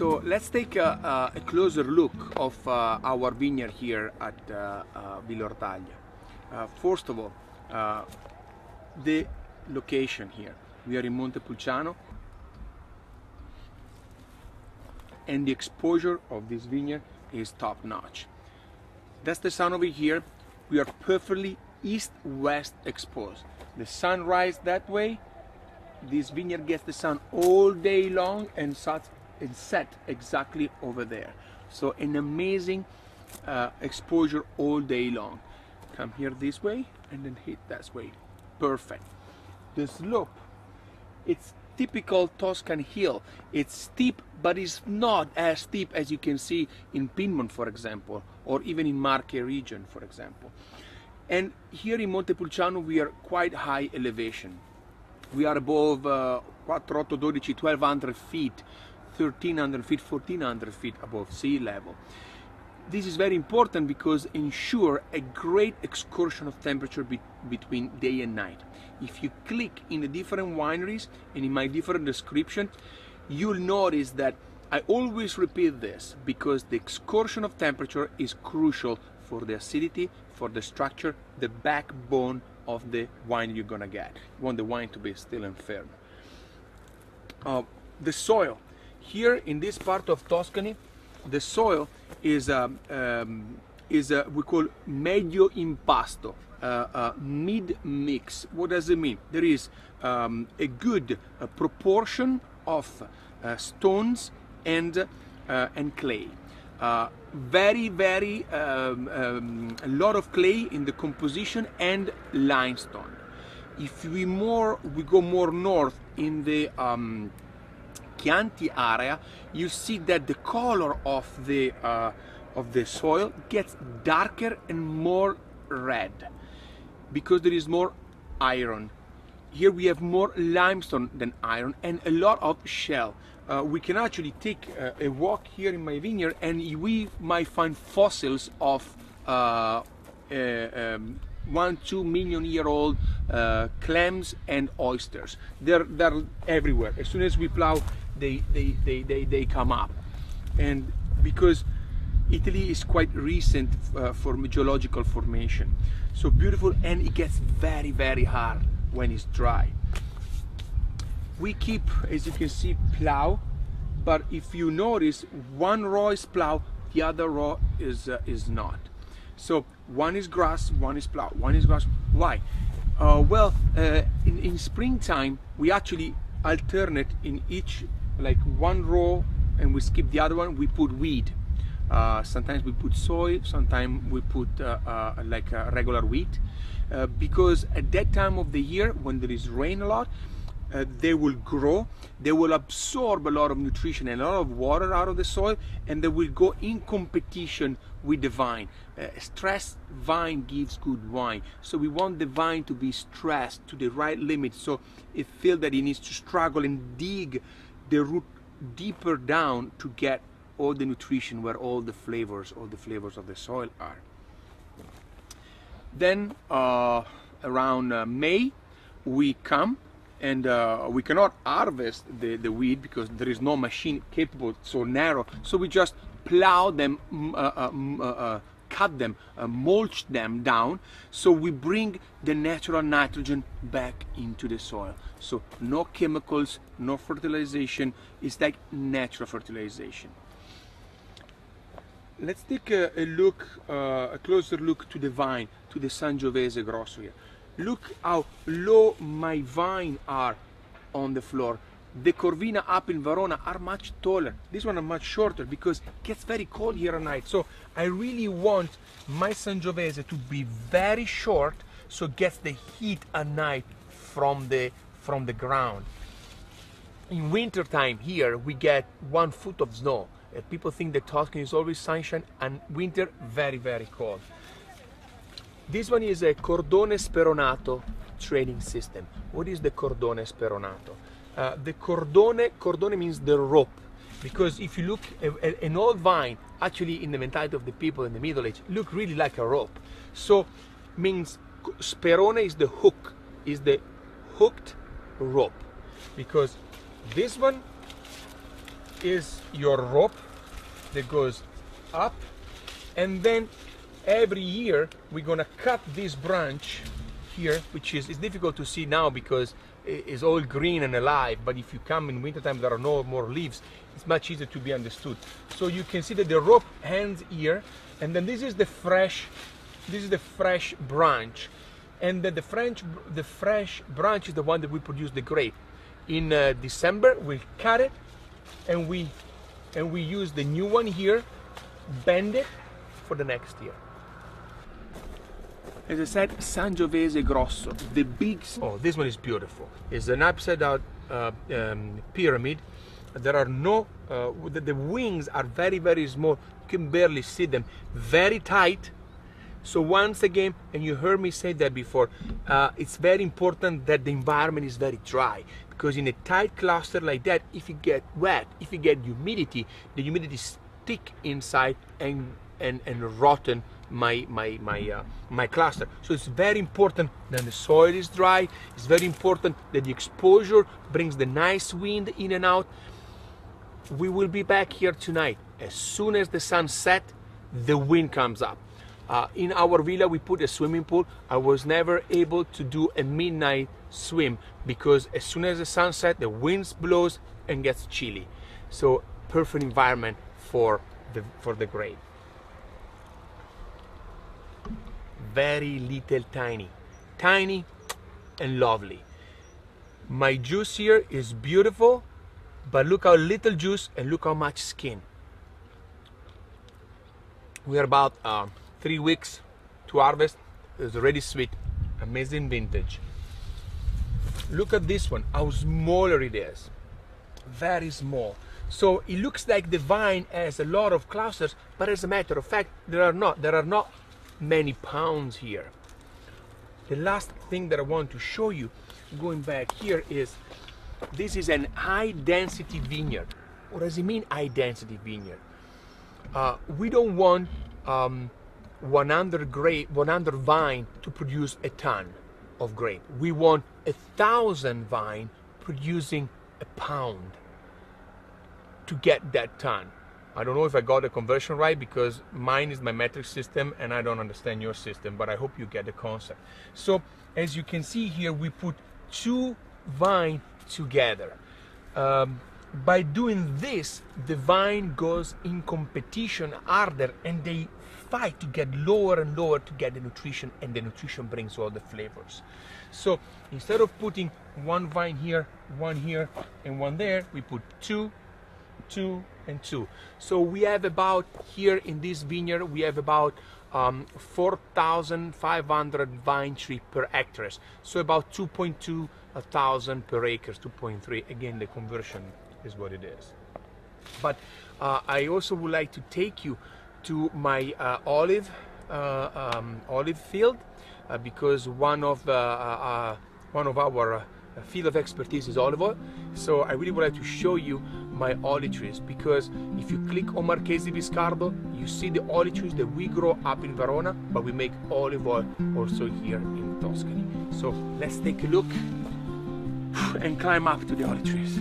So let's take a closer look of our vineyard here at Ortaglia. First of all, the location here. We are in Montepulciano, and the exposure of this vineyard is top-notch. That's the sun over here. We are perfectly east-west exposed. The sun rises that way. This vineyard gets the sun all day long and set exactly over there. So an amazing exposure all day long. Come here this way and then hit that way. Perfect. The slope, it's typical Tuscan hill. It's steep, but it's not as steep as you can see in Piedmont, for example, or even in Marche region, for example. And here in Montepulciano we are quite high elevation. We are above 1200 feet, 1300 feet, 1400 feet above sea level. This is very important because ensure a great excursion of temperature between day and night. If you click in the different wineries and in my different description, you'll notice that I always repeat this because the excursion of temperature is crucial for the acidity, for the structure, the backbone of the wine you're gonna get. You want the wine to be still and firm. The soil. Here in this part of Tuscany, the soil is we call medio impasto, mid-mix. What does it mean? There is a good proportion of stones and clay. Very a lot of clay in the composition and limestone. If we go more north in the Chianti area, you see that the color of the soil gets darker and more red because there is more iron. Here we have more limestone than iron and a lot of shell. We can actually take a walk here in my vineyard and we might find fossils of 1-2 million year old clams and oysters. They're everywhere. As soon as we plow, they come up. And because Italy is quite recent for geological formation, so beautiful, and it gets very hard when it's dry. We keep, as you can see, plow, but if you notice, one row is plow, the other row is not. So one is grass, one is plow, one is grass. Why? Well, in springtime we actually alternate in each, like one row, and we skip the other one. We put weed. Sometimes we put soy, sometimes we put like regular wheat, because at that time of the year when there is rain a lot, they will grow, they will absorb a lot of nutrition and a lot of water out of the soil, and they will go in competition with the vine. Stressed vine gives good wine, so we want the vine to be stressed to the right limit, so it feels that it needs to struggle and dig the root deeper down to get all the nutrition where all the flavors of the soil are. Then around May we come, and we cannot harvest the weed because there is no machine capable so narrow, so we just plow them, cut them, mulch them down, so we bring the natural nitrogen back into the soil. So no chemicals, no fertilization, it's like natural fertilization. Let's take a closer look to the vine, to the Sangiovese Grosso here. Look how low my vine are on the floor. The Corvina up in Verona are much taller. This one are much shorter because it gets very cold here at night. So I really want my Sangiovese to be very short, so it gets the heat at night from the ground. In winter time here we get 1 foot of snow. People think that Tuscany is always sunshine, and winter very cold. This one is a cordone speronato trading system. What is the cordone speronato? The cordone means the rope, because if you look at an old vine, actually in the mentality of the people in the Middle Age, look really like a rope. So means sperone is the hook, is the hooked rope, because this one is your rope that goes up, and then every year we're gonna cut this branch here, which is, it's difficult to see now because it's all green and alive, but if you come in wintertime there are no more leaves, it's much easier to be understood. So you can see that the rope ends here, and then this is the fresh branch, and then the fresh branch is the one that we produce the grape. In December we'll cut it, and we use the new one here, bend it for the next year. As I said, Sangiovese Grosso, the big, oh, this one is beautiful. It's an upside down pyramid. There are no, the wings are very, very small. You can barely see them, very tight. So once again, and you heard me say that before, it's very important that the environment is very dry, because in a tight cluster like that, if you get wet, if you get humidity, the humidity stick inside and rotten my cluster. So it's very important that the soil is dry. It's very important that the exposure brings the nice wind in and out. We will be back here tonight. As soon as the sun sets, the wind comes up. In our villa we put a swimming pool. I was never able to do a midnight swim because as soon as the sun sets, the wind blows and gets chilly. So perfect environment for the grape. Very little, tiny and lovely. My juice here is beautiful, but look how little juice and look how much skin. We are about 3 weeks to harvest. It's already sweet, amazing vintage. Look at this one, how smaller it is, very small. So it looks like the vine has a lot of clusters, but as a matter of fact, there are not many pounds here. The last thing that I want to show you, going back here, is this is an high density vineyard. What does it mean, high density vineyard? We don't want 100 vine to produce a ton of grape. We want 1,000 vine producing a pound to get that ton. I don't know if I got the conversion right because mine is my metric system and I don't understand your system, but I hope you get the concept. So as you can see here, we put 2 vines together. By doing this, the vine goes in competition harder and they fight to get lower and lower to get the nutrition, and the nutrition brings all the flavors. So instead of putting 1 vine here, 1 here and 1 there, we put 2, 2 and 2. So we have about, here in this vineyard, we have about 4,500 vine tree per hectare. So about 2.2 thousand per acre, 2.3. Again, the conversion is what it is. But I also would like to take you to my olive field because one of our field of expertise is olive oil. So I really would like to show you my olive trees, because if you click on Marchesi Biscardo, you see the olive trees that we grow up in Verona, but we make olive oil also here in Tuscany. So let's take a look and climb up to the olive trees.